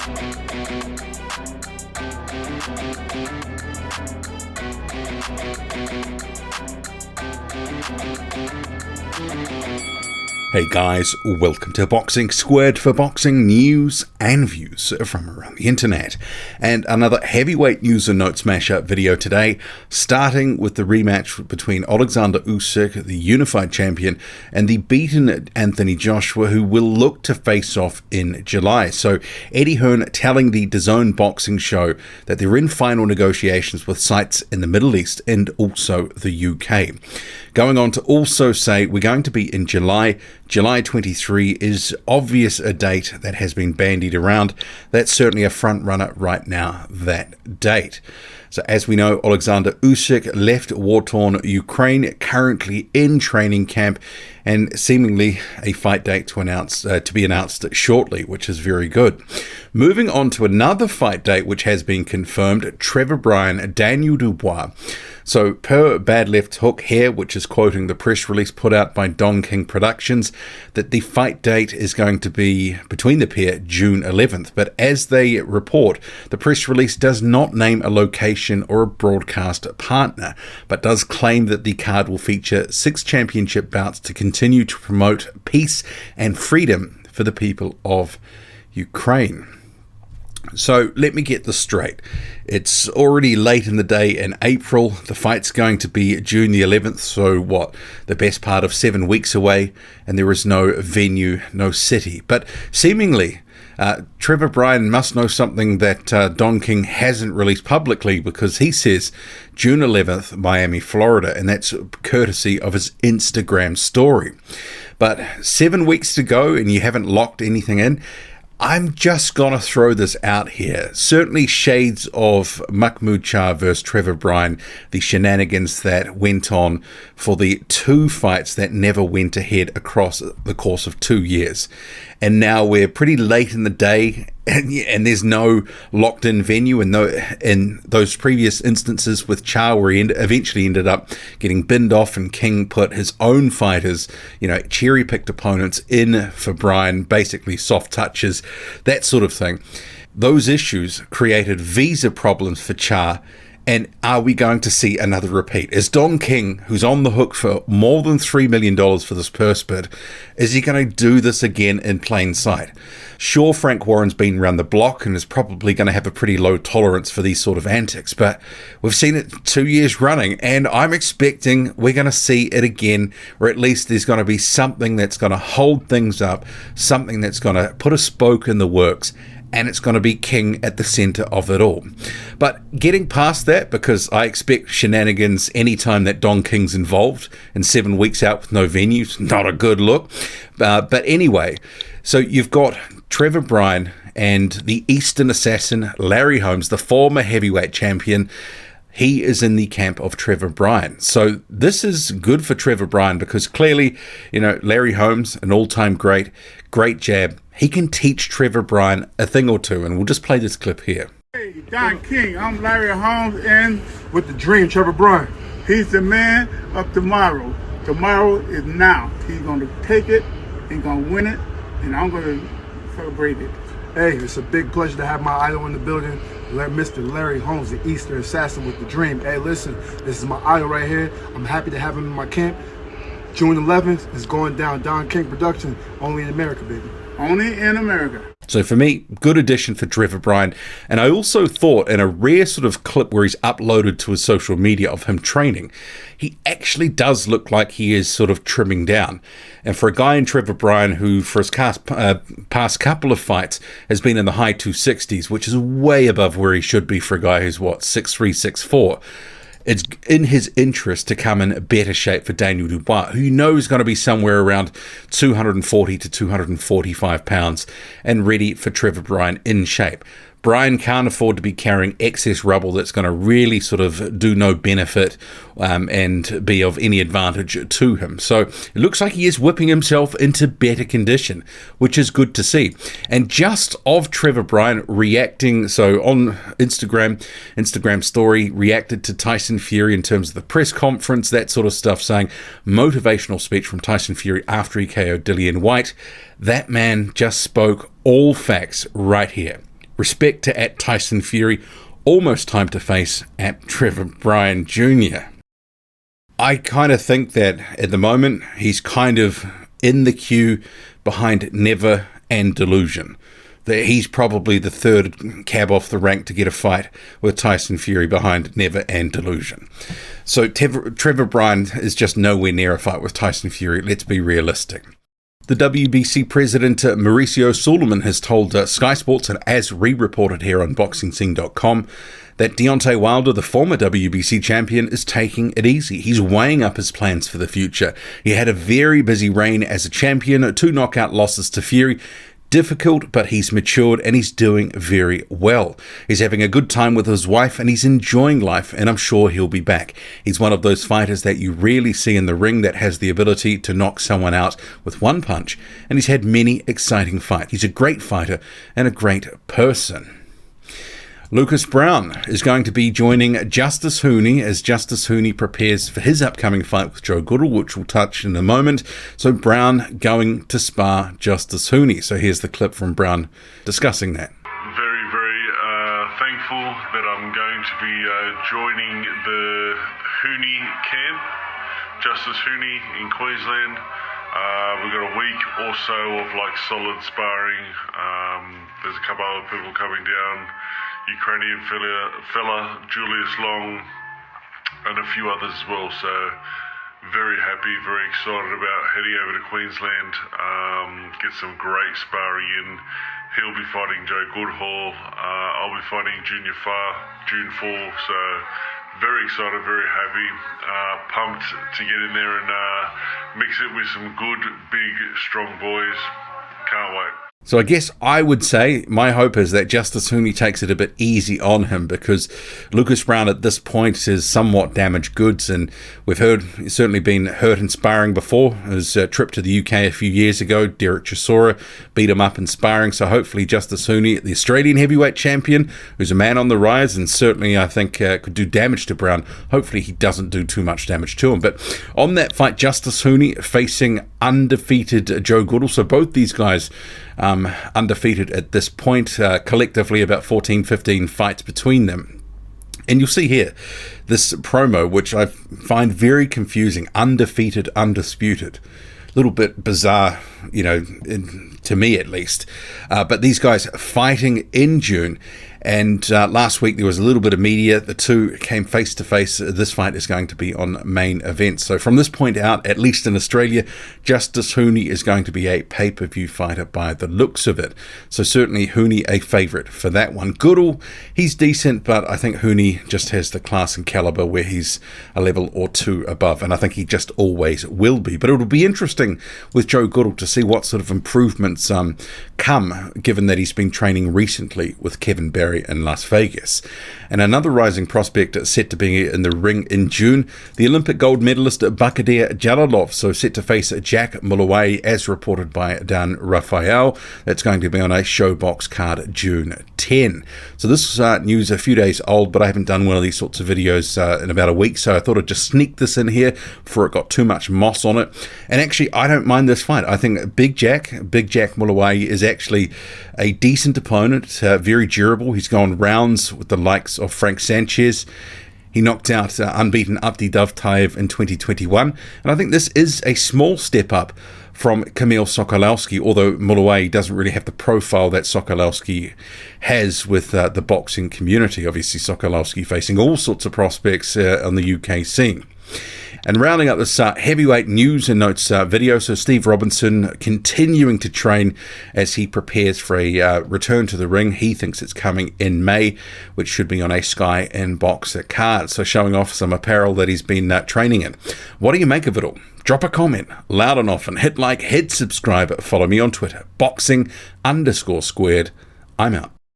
Hey guys, welcome to Boxing Squared for boxing news and views from around the internet. And another heavyweight news and notes mashup video today, starting with the rematch between Oleksandr Usyk, the unified champion, and the beaten Anthony Joshua, who will look to face off in July. So Eddie Hearn telling the DAZN boxing show that they're in final negotiations with sites in the Middle East and also the UK. Going on to also say we're going to be in July. July 23 is obvious a date that has been bandied around. That's certainly a front runner right now, that date. So as we know, Oleksandr Usyk left war-torn Ukraine, currently in training camp, and seemingly a fight date to be announced shortly, which is very good. Moving on to another fight date which has been confirmed, Trevor Bryan, Daniel Dubois. So per Bad Left Hook here, which is quoting the press release put out by Don King Productions, that the fight date is going to be between the pair June 11th. But as they report, the press release does not name a location or a broadcast partner, but does claim that the card will feature 6 championship bouts to continue to promote peace and freedom for the people of Ukraine. So let me get this straight. It's already late in the day in April. The fight's going to be June the 11th, so the best part of 7 weeks away, and there is no venue, no city. But seemingly, Trevor Bryan must know something that Don King hasn't released publicly, because he says June 11th, Miami, Florida, and that's courtesy of his Instagram story. But 7 weeks to go and you haven't locked anything in. I'm just going to throw this out here. Certainly shades of Mahmoud Shah versus Trevor Bryan, the shenanigans that went on for the 2 fights that never went ahead across the course of 2 years. And now we're pretty late in the day, and there's no locked-in venue. And in those previous instances with Shah, where he eventually ended up getting binned off, and King put his own fighters, cherry-picked opponents in for Bryan, basically soft touches, that sort of thing. Those issues created visa problems for Shah. And are we going to see another repeat? Is Don King, who's on the hook for more than $3 million for this purse bid, is he going to do this again in plain sight? Sure, Frank Warren's been around the block and is probably going to have a pretty low tolerance for these sort of antics, but we've seen it 2 years running, and I'm expecting we're going to see it again, or at least there's going to be something that's going to hold things up, something that's going to put a spoke in the works, and it's going to be King at the center of it all. But getting past that, because I expect shenanigans anytime that Don King's involved, and 7 weeks out with no venues, not a good look. But anyway, so you've got Trevor Bryan and the Eastern Assassin, Larry Holmes, the former heavyweight champion. He is in the camp of Trevor Bryan. So this is good for Trevor Bryan, because clearly, Larry Holmes, an all-time great jab. He can teach Trevor Bryan a thing or two, and we'll just play this clip here. Hey, Don King, I'm Larry Holmes, and with the dream, Trevor Bryan. He's the man of tomorrow. Tomorrow is now. He's going to take it, he's going to win it, and I'm going to celebrate it. Hey, it's a big pleasure to have my idol in the building, Mr. Larry Holmes, the Eastern Assassin with the dream. Hey, listen, this is my idol right here. I'm happy to have him in my camp. June 11th is going down. Don King Production, only in America, baby. Only in America. So for me, good addition for Trevor Bryan. And I also thought, in a rare sort of clip where he's uploaded to his social media of him training, he actually does look like he is sort of trimming down. And for a guy in Trevor Bryan who, for his past couple of fights, has been in the high 260s, which is way above where he should be for a guy who's, 6'3", 6'4", it's in his interest to come in better shape for Daniel Dubois, who you know is going to be somewhere around 240 to 245 pounds and ready for Trevor Bryan in shape. Bryan can't afford to be carrying excess rubble that's going to really sort of do no benefit and be of any advantage to him. So it looks like he is whipping himself into better condition, which is good to see. And just of Trevor Bryan reacting, so on Instagram story, reacted to Tyson Fury in terms of the press conference, that sort of stuff, saying motivational speech from Tyson Fury after he KO'd Dillian Whyte. That man just spoke all facts right here. Respect to at Tyson Fury. Almost time to face at Trevor Bryan Jr. I kind of think that at the moment he's kind of in the queue behind Never and Delusion. That he's probably the third cab off the rank to get a fight with Tyson Fury behind Never and Delusion. So Trevor Bryan is just nowhere near a fight with Tyson Fury. Let's be realistic. The WBC president, Mauricio Suleiman, has told Sky Sports, and as re-reported here on BoxingScene.com, that Deontay Wilder, the former WBC champion, is taking it easy. He's weighing up his plans for the future. He had a very busy reign as a champion, 2 knockout losses to Fury. Difficult, but he's matured and he's doing very well. He's having a good time with his wife and he's enjoying life, and I'm sure he'll be back. He's one of those fighters that you rarely see in the ring that has the ability to knock someone out with one punch, and he's had many exciting fights. He's a great fighter and a great person. Lucas Browne is going to be joining Justis Huni as Justis Huni prepares for his upcoming fight with Joe Goodall, which we'll touch in a moment. So Browne going to spar Justis Huni. So here's the clip from Browne discussing that. Very, very thankful that I'm going to be joining the Huni camp, Justis Huni in Queensland. We've got a week or so of like solid sparring. There's a couple other people coming down. Ukrainian fella, Julius Long, and a few others as well. So very happy, very excited about heading over to Queensland, get some great sparring in. He'll be fighting Joe Goodall. I'll be fighting Junior Farr, June 4. So very excited, very happy, pumped to get in there and mix it with some good, big, strong boys. Can't wait. So I guess I would say my hope is that Justis Huni takes it a bit easy on him, because Lucas Browne at this point is somewhat damaged goods, and we've heard he's certainly been hurt in sparring before. His trip to the UK a few years ago, Derek Chisora beat him up in sparring, so hopefully Justis Huni, the Australian heavyweight champion, who's a man on the rise and certainly I think could do damage to Browne, hopefully he doesn't do too much damage to him. But on that fight, Justis Huni facing undefeated Joe Goodall, so both these guys undefeated at this point, collectively about 14-15 fights between them. And you'll see here this promo, which I find very confusing: undefeated, undisputed. A little bit bizarre, to me at least. But these guys fighting in June. And last week there was a little bit of media. The two came face to face. This fight is going to be on main event. So from this point out, at least in Australia, Justis Huni is going to be a pay-per-view fighter by the looks of it. So certainly Huni a favourite for that one. Goodall, he's decent, but I think Huni just has the class and calibre where he's a level or two above. And I think he just always will be. But it'll be interesting with Joe Goodall to see what sort of improvements come, given that he's been training recently with Kevin Barry in Las Vegas. And another rising prospect set to be in the ring in June, the Olympic gold medalist Bakhodir Jalolov, so set to face Jack Mulaway, as reported by Dan Rafael. That's going to be on a Showbox card June 10. So this news a few days old, but I haven't done one of these sorts of videos in about a week, so I thought I'd just sneak this in here before it got too much moss on it. And actually, I don't mind this fight. I think Big Jack Mulaway is actually a decent opponent, very durable. He's gone rounds with the likes of Frank Sanchez. He knocked out unbeaten Abdi Dovtaev in 2021. And I think this is a small step up from Kamil Sokolowski, although Mulaway doesn't really have the profile that Sokolowski has with the boxing community. Obviously, Sokolowski facing all sorts of prospects on the UK scene. And rounding up this heavyweight news and notes video, so Steve Robinson continuing to train as he prepares for a return to the ring. He thinks it's coming in May, which should be on a Sky and Boxer card. So showing off some apparel that he's been training in. What do you make of it all? Drop a comment, loud and often. Hit like, hit subscribe, follow me on Twitter, boxing_squared. I'm out.